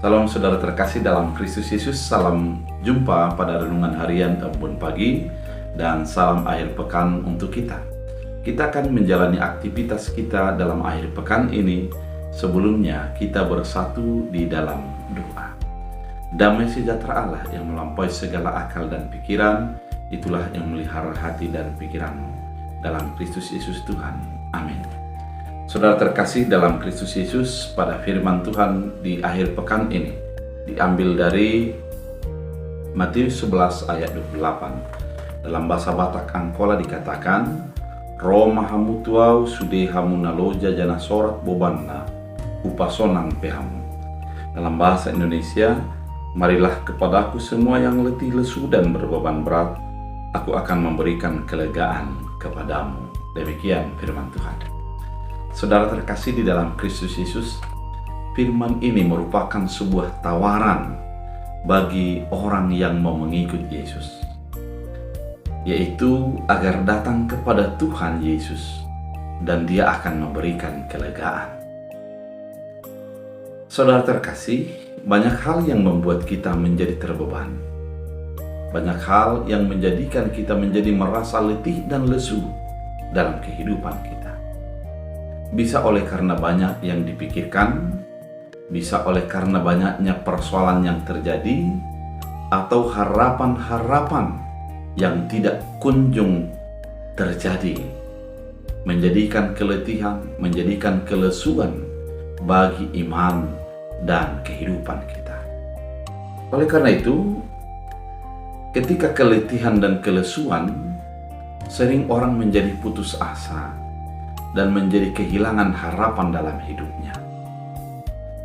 Salam saudara terkasih dalam Kristus Yesus, salam jumpa pada renungan harian Kebun Pagi dan salam akhir pekan untuk kita. Kita akan menjalani aktivitas kita dalam akhir pekan ini. Sebelumnya kita bersatu di dalam doa. Damai sejahtera Allah yang melampaui segala akal dan pikiran, itulah yang melihara hati dan pikiranmu dalam Kristus Yesus Tuhan. Amin. Saudara terkasih dalam Kristus Yesus, pada firman Tuhan di akhir pekan ini diambil dari Matius 11 ayat 28. Dalam bahasa Batak Angkola dikatakan, Roma hamu tuau sude hamu naloja jana sorat bobanna upasonang pehamu. Dalam bahasa Indonesia, marilah kepadaku semua yang letih lesu dan berbeban berat, aku akan memberikan kelegaan kepadamu. Demikian firman Tuhan. Saudara terkasih di dalam Kristus Yesus, firman ini merupakan sebuah tawaran bagi orang yang mau mengikut Yesus, yaitu agar datang kepada Tuhan Yesus dan Dia akan memberikan kelegaan. Saudara terkasih, banyak hal yang membuat kita menjadi terbeban. Banyak hal yang menjadikan kita menjadi merasa letih dan lesu dalam kehidupan kita. Bisa oleh karena banyak yang dipikirkan, bisa oleh karena banyaknya persoalan yang terjadi, atau harapan-harapan yang tidak kunjung terjadi, menjadikan keletihan, menjadikan kelesuan bagi iman dan kehidupan kita. Oleh karena itu, ketika keletihan dan kelesuan, sering orang menjadi putus asa dan menjadi kehilangan harapan dalam hidupnya.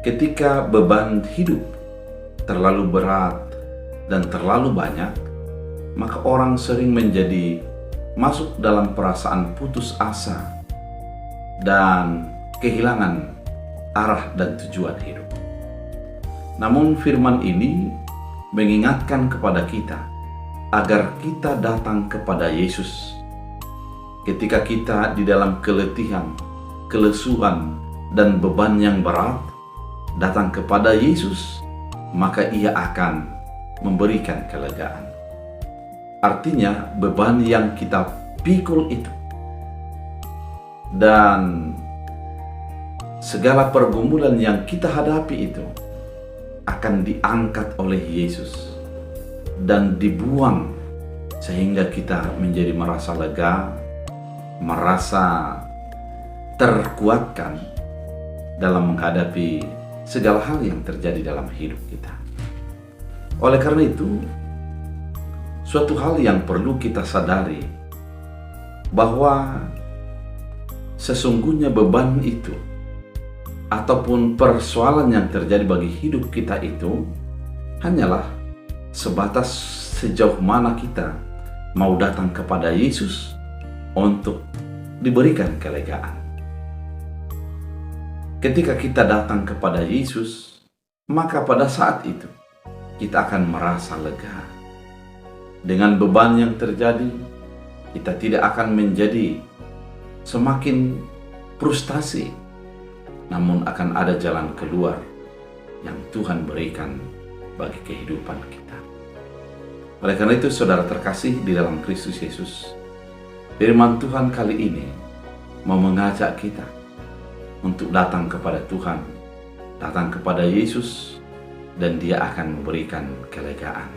Ketika beban hidup terlalu berat dan terlalu banyak, maka orang sering menjadi masuk dalam perasaan putus asa dan kehilangan arah dan tujuan hidup. Namun firman ini mengingatkan kepada kita agar kita datang kepada Yesus. Ketika kita di dalam keletihan, kelesuan, dan beban yang berat, datang kepada Yesus, maka Ia akan memberikan kelegaan. Artinya, beban yang kita pikul itu dan segala pergumulan yang kita hadapi itu akan diangkat oleh Yesus dan dibuang sehingga kita menjadi merasa lega, merasa terkuatkan dalam menghadapi segala hal yang terjadi dalam hidup kita. Oleh karena itu, suatu hal yang perlu kita sadari bahwa sesungguhnya beban itu ataupun persoalan yang terjadi bagi hidup kita itu hanyalah sebatas sejauh mana kita mau datang kepada Yesus untuk diberikan kelegaan. Ketika kita datang kepada Yesus, maka pada saat itu kita akan merasa lega. Dengan beban yang terjadi, kita tidak akan menjadi semakin frustasi, namun akan ada jalan keluar yang Tuhan berikan bagi kehidupan kita. Oleh karena itu, saudara terkasih di dalam Kristus Yesus, firman Tuhan kali ini mau mengajak kita untuk datang kepada Tuhan, datang kepada Yesus, dan Dia akan memberikan kelegaan.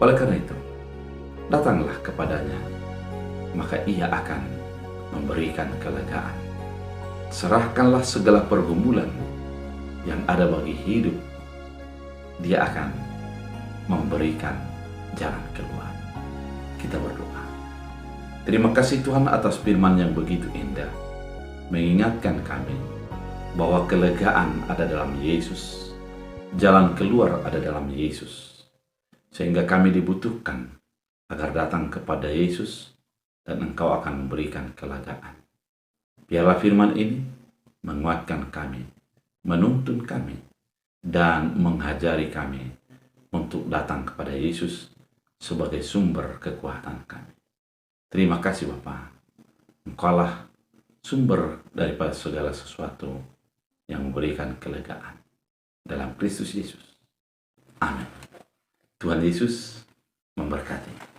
Oleh karena itu, datanglah kepadanya, maka Ia akan memberikan kelegaan. Serahkanlah segala pergumulan yang ada bagi hidup, Dia akan memberikan jalan keluar. Kita berdoa. Terima kasih Tuhan atas firman yang begitu indah, mengingatkan kami bahwa kelegaan ada dalam Yesus, jalan keluar ada dalam Yesus, sehingga kami dibutuhkan agar datang kepada Yesus dan Engkau akan memberikan kelegaan. Biarlah firman ini menguatkan kami, menuntun kami, dan mengajari kami untuk datang kepada Yesus sebagai sumber kekuatan kami. Terima kasih Bapa, Engkaulah sumber daripada segala sesuatu yang memberikan kelegaan. dalam Kristus Yesus. Amin. Tuhan Yesus memberkati.